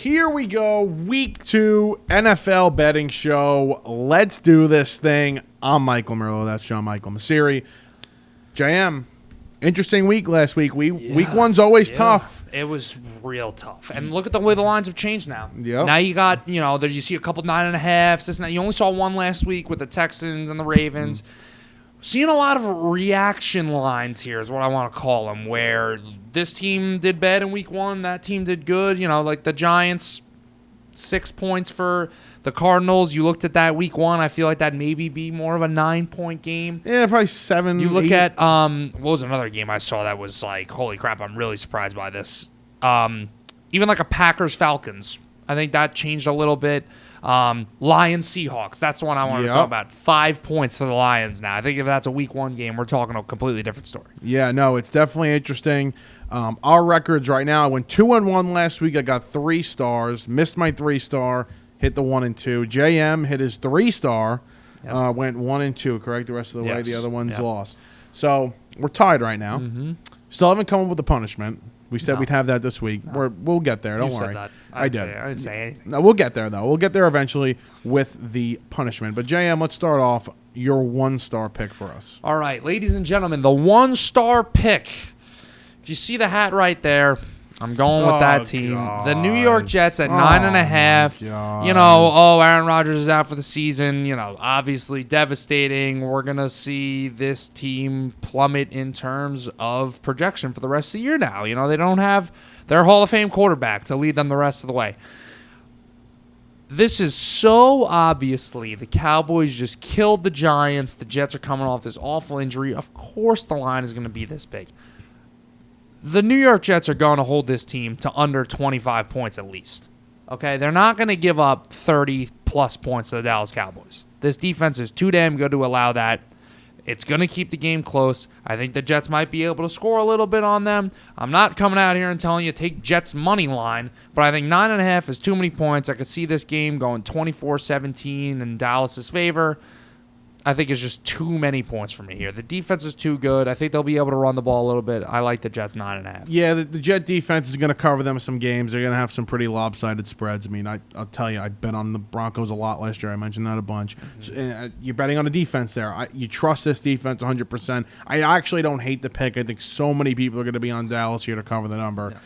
here we go. Week 2 NFL betting show. Let's do this thing. I'm Michael Merlo. That's John Michael Masiri. JM, interesting week last week. Week 1's always tough. It was real tough. And look at the way the lines have changed now. Yep. Now you got, you see a couple 9.5s. This and that. You only saw one last week with the Texans and the Ravens. Seeing a lot of reaction lines here is what I want to call them, where this team did bad in week 1, that team did good. Like the Giants, 6 points for the Cardinals. You looked at that week 1. I feel like that maybe be more of a 9-point game. Yeah, probably 7. You look 8. at what was another game I saw that was like, holy crap, I'm really surprised by this. Even like a Packers-Falcons. I think that changed a little bit. Lions-Seahawks. That's the one I wanted to talk about. 5 points for the Lions now. I think if that's a week 1 game, we're talking a completely different story. Yeah, no, it's definitely interesting. Our records right now, I went 2-1 last week. I got 3 stars. Missed my 3-star. Hit the 1 and 2. JM hit his 3-star. Yep. Went 1 and 2, correct? The rest of the way. Yes. The other one's Yep. lost. So we're tied right now. Mm-hmm. Still haven't come up with a punishment. We said No. we'd have that this week. No. We'll get there. Don't You worry. said that. I did. I didn't say anything. No, we'll get there, though. We'll get there eventually with the punishment. But, JM, let's start off your 1-star pick for us. All right, ladies and gentlemen, the 1-star pick. If you see the hat right there, I'm going with that team. The New York Jets at 9.5. Aaron Rodgers is out for the season. Obviously devastating. We're going to see this team plummet in terms of projection for the rest of the year now. They don't have their Hall of Fame quarterback to lead them the rest of the way. This is so obviously the Cowboys just killed the Giants. The Jets are coming off this awful injury. Of course the line is going to be this big. The New York Jets are going to hold this team to under 25 points at least. Okay? They're not going to give up 30-plus points to the Dallas Cowboys. This defense is too damn good to allow that. It's going to keep the game close. I think the Jets might be able to score a little bit on them. I'm not coming out here and telling you take Jets money line, but I think 9.5 is too many points. I could see this game going 24-17 in Dallas's favor. I think it's just too many points for me here. The defense is too good. I think they'll be able to run the ball a little bit. I like the Jets 9.5. Yeah, the Jet defense is going to cover them some games. They're going to have some pretty lopsided spreads. I mean, I'll tell you, I bet on the Broncos a lot last year. I mentioned that a bunch. So, you're betting on the defense there. You trust this defense 100%. I actually don't hate the pick. I think so many people are going to be on Dallas here to cover the number. Yeah.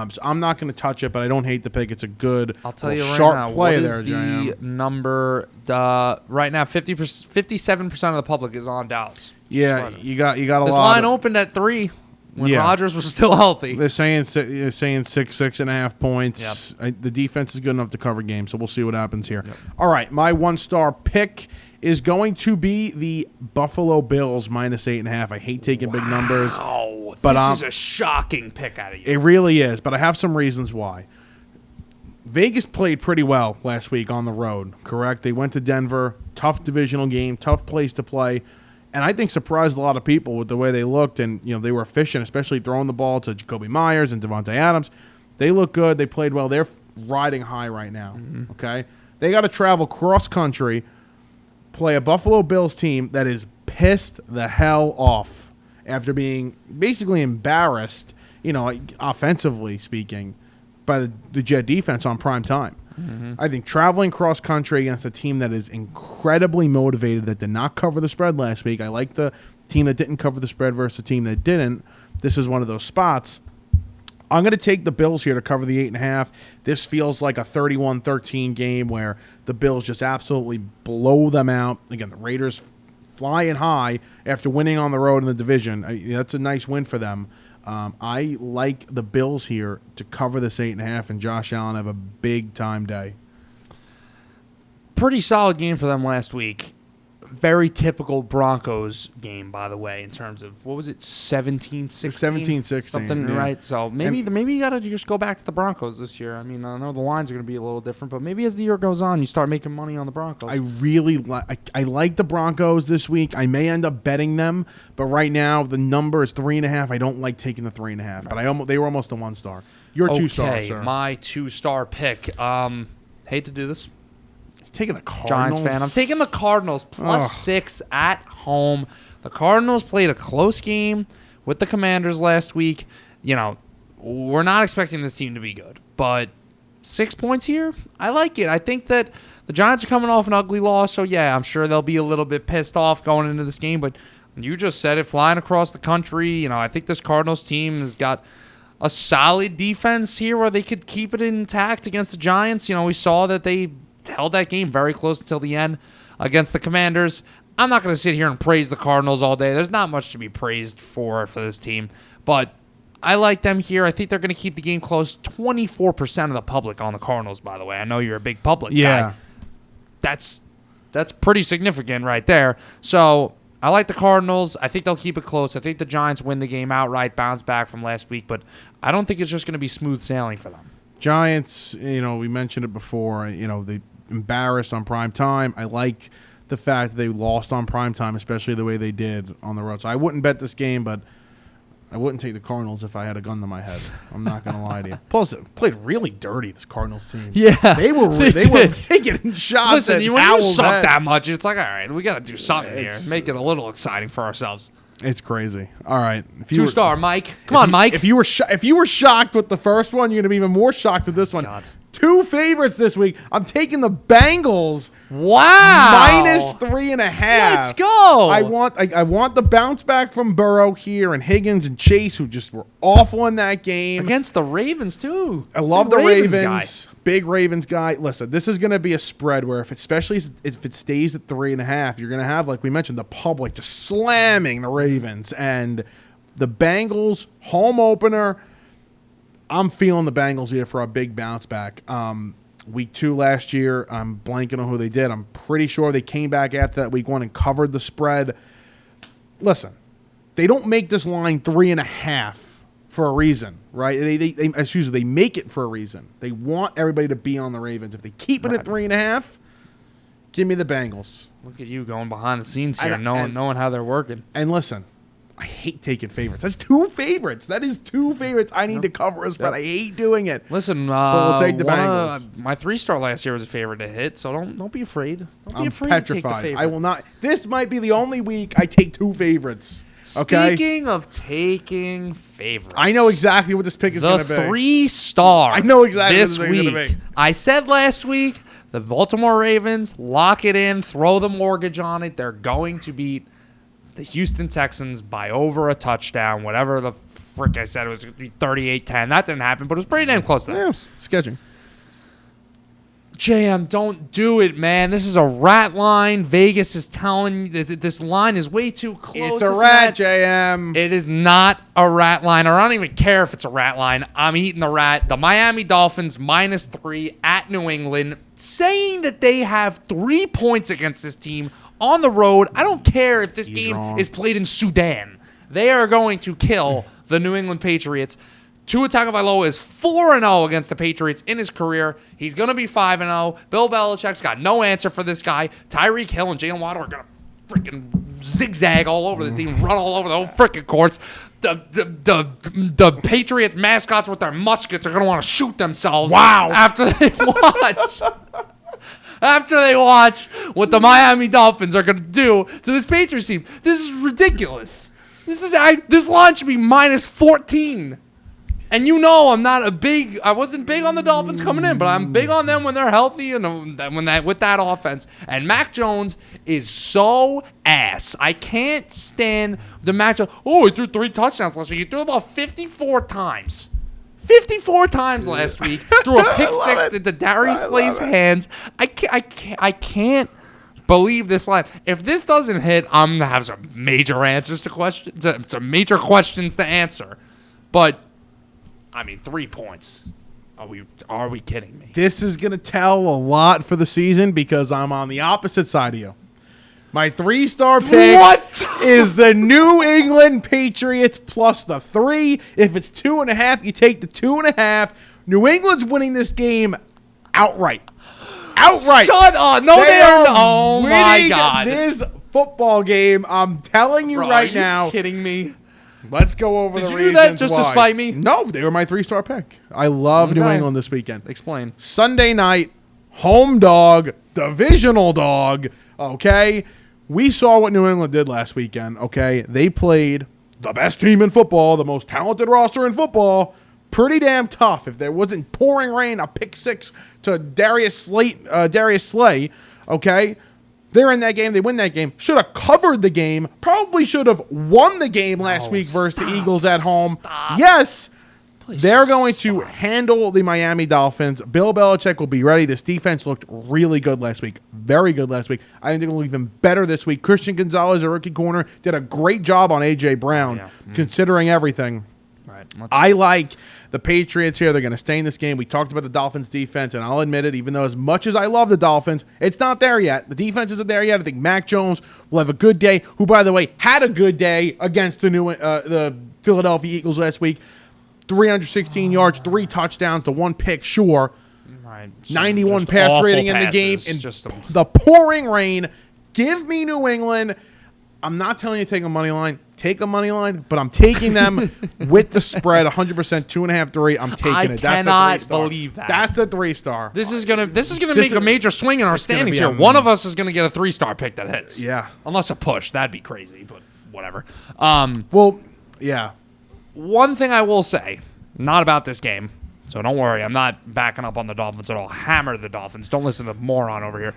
So I'm not going to touch it, but I don't hate the pick. It's a good, I'll tell you right sharp now, play what there, is the JM. number? Right now, 57% of the public is on Dallas. Yeah, you got a lot. This line opened at 3 when Rodgers was still healthy. They're saying 6.5 points. Yep. The defense is good enough to cover games, so we'll see what happens here. Yep. All right, my 1-star pick is going to be the Buffalo Bills -8.5. I hate taking big numbers. But this is a shocking pick out of you. It really is, but I have some reasons why. Vegas played pretty well last week on the road, correct? They went to Denver, tough divisional game, tough place to play, and I think surprised a lot of people with the way they looked, and they were efficient, especially throwing the ball to Jacoby Myers and Devontae Adams. They look good. They played well. They're riding high right now, okay? They got to travel cross-country, play a Buffalo Bills team that is pissed the hell off after being basically embarrassed, offensively speaking, by the Jet defense on prime time. I think traveling cross-country against a team that is incredibly motivated, that did not cover the spread last week. I like the team that didn't cover the spread versus the team that didn't. This is one of those spots. I'm going to take the Bills here to cover the 8.5. This feels like a 31-13 game where the Bills just absolutely blow them out. Again, the Raiders flying high after winning on the road in the division. That's a nice win for them. I like the Bills here to cover this 8.5, and Josh Allen have a big-time day. Pretty solid game for them last week. Very typical Broncos game, by the way, in terms of, what was it, 17-16? 17-16. Something, yeah. right? So maybe you got to just go back to the Broncos this year. I mean, I know the lines are going to be a little different, but maybe as the year goes on, you start making money on the Broncos. I really like the Broncos this week. I may end up betting them, but right now the number is 3.5. I don't like taking the 3.5, but they were almost a 1-star. Your 2-star, sir. My 2-star pick. Hate to do this. Taking the Cardinals. Giants fan. I'm taking the Cardinals +6 at home. The Cardinals played a close game with the Commanders last week. We're not expecting this team to be good, but 6 points here. I like it. I think that the Giants are coming off an ugly loss, so yeah, I'm sure they'll be a little bit pissed off going into this game. But you just said it, flying across the country. I think this Cardinals team has got a solid defense here where they could keep it intact against the Giants. We saw that they held that game very close until the end against the Commanders. I'm not going to sit here and praise the Cardinals all day. There's not much to be praised for this team, but I like them here. I think they're going to keep the game close. 24% of the public on the Cardinals, by the way. I know you're a big public guy. That's pretty significant right there. So I like the Cardinals. I think they'll keep it close. I think the Giants win the game outright, bounce back from last week, but I don't think it's just going to be smooth sailing for them. Giants, we mentioned it before, they embarrassed on prime time. I like the fact that they lost on prime time, especially the way they did on the road. So I wouldn't bet this game, but I wouldn't take the Cardinals if I had a gun to my head. I'm not going to lie to you. Plus, it played really dirty, this Cardinals team. Yeah. They were taking shots. Listen, when you suck that much, it's like, all right, we got to do something here. Make it a little exciting for ourselves. It's crazy. All right. 2-star, Mike. Come on, Mike. If you were shocked with the first one, you're going to be even more shocked with this one. God. 2 favorites this week. I'm taking the Bengals. Wow. -3.5. Let's go. I want the bounce back from Burrow here and Higgins and Chase, who just were awful in that game. Against the Ravens, too. I love the Ravens. Big Ravens guy. Listen, this is going to be a spread where especially if it stays at 3.5, you're going to have, like we mentioned, the public just slamming the Ravens. And the Bengals, home opener, I'm feeling the Bengals here for a big bounce back. Week 2 last year, I'm blanking on who they did. I'm pretty sure they came back after that week 1 and covered the spread. Listen, they don't make this line 3.5 for a reason, right? They make it for a reason. They want everybody to be on the Ravens. If they keep it at 3.5, give me the Bengals. Look at you going behind the scenes here, knowing how they're working. And listen, I hate taking favorites. That's 2 favorites. That is 2 favorites. I need to cover us, but I hate doing it. Listen, we'll take the Bengals. My 3-star last year was a favorite to hit, so don't be afraid. Don't be afraid petrified. to take the favorite. I will not. This might be the only week I take 2 favorites. Okay? Speaking of taking favorites, I know exactly what this pick is going to be. The 3-star. I know exactly this what this week. is going to be. I said last week, the Baltimore Ravens, lock it in, throw the mortgage on it. They're going to beat the Houston Texans by over a touchdown, whatever the frick I said. It was 38-10. That didn't happen, but it was pretty damn close to that. Yeah, sketching. JM, don't do it, man. This is a rat line. Vegas is telling you that this line is way too close. It's a rat, JM. It is not a rat line. I don't even care if it's a rat line. I'm eating the rat. The Miami Dolphins -3 at New England, saying that they have 3 points against this team on the road. I don't care if this game is played in Sudan. They are going to kill the New England Patriots. Tua Tagovailoa is 4-0 against the Patriots in his career. He's going to be 5-0. Bill Belichick's got no answer for this guy. Tyreek Hill and Jalen Waddle are going to freaking zigzag all over this team, run all over the whole freaking courts. The Patriots mascots with their muskets are going to want to shoot themselves. Wow. After they watch what the Miami Dolphins are going to do to this Patriots team. This is ridiculous. This line should be -14. And I wasn't big on the Dolphins coming in, but I'm big on them when they're healthy and with that offense. And Mac Jones is so ass. I can't stand the Mac Jones. Oh, he threw 3 touchdowns last week. He threw about 54 times. 54 times last week. Threw a pick 6 into Darius Slay's hands. I can't believe this line. If this doesn't hit, I'm gonna have some major answers to questions. Some major questions to answer. But 3 points. Are we kidding me? This is going to tell a lot for the season because I'm on the opposite side of you. My 3-star pick is the New England Patriots plus the 3. If it's 2.5, you take the 2.5. New England's winning this game outright. Shut up. No, they are. Oh, my God. This football game, I'm telling you right now. Are you kidding me? Let's go over the reasons why. Did you do that just to spite me? No, they were my 3-star pick. I love New England this weekend. Explain. Sunday night, home dog, divisional dog, okay? We saw what New England did last weekend, okay? They played the best team in football, the most talented roster in football, pretty damn tough. If there wasn't pouring rain, a pick six to Darius Slay, okay? They're in that game. They win that game. Should have covered the game. Probably should have won the game last week versus the Eagles at home. Yes. They're going to handle the Miami Dolphins. Bill Belichick will be ready. This defense looked really good last week. Very good last week. I think it'll look even better this week. Christian Gonzalez, a rookie corner, did a great job on A.J. Brown, considering everything. Right. I like the Patriots here. They're going to stay in this game. We talked about the Dolphins defense, and I'll admit it, even though as much as I love the Dolphins, it's not there yet. The defense isn't there yet. I think Mac Jones will have a good day, who, by the way, had a good day against the Philadelphia Eagles last week. 316 yards, 3 touchdowns to 1 pick, sure. Right. 91 pass rating in the game. And the pouring rain. Give me New England. I'm not telling you to take a money line. Take a money line, but I'm taking them with the spread, 100%, 2.5, 3. I'm taking it. That's cannot believe that. That's the 3-star. This is gonna make a major swing in our standings here. One of us is gonna get a 3-star pick that hits. Yeah. Unless a push, that'd be crazy, but whatever. Well, yeah. One thing I will say, not about this game, so don't worry. I'm not backing up on the Dolphins at all. Hammer the Dolphins. Don't listen to the moron over here.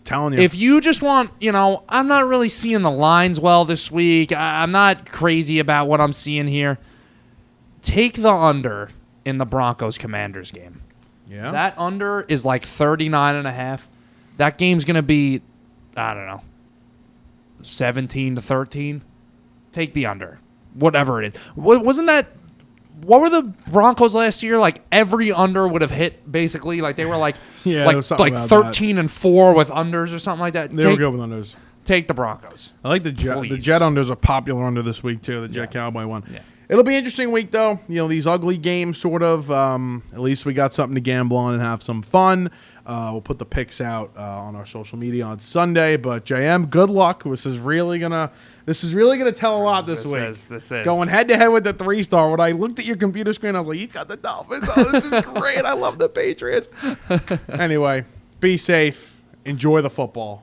Telling you. If you just want, I'm not really seeing the lines well this week. I'm not crazy about what I'm seeing here. Take the under in the Broncos-Commanders game. Yeah. That under is like 39.5. That game's going to be, I don't know, 17-13. Take the under. Whatever it is. Wasn't that... What were the Broncos last year? Like every under would have hit basically. Like they were like 13-4 with unders or something like that. They were good with unders. Take the Broncos. I like the Jet. The Jet unders are popular under this week too. The Jet Cowboy one. Yeah. It'll be an interesting week though. These ugly games sort of. At least we got something to gamble on and have some fun. We'll put the picks out on our social media on Sunday. But JM, good luck. This is really gonna tell a lot this week. This is going head to head with the 3-star. When I looked at your computer screen, I was like, he's got the Dolphins. Oh, this is great. I love the Patriots. Anyway, be safe. Enjoy the football.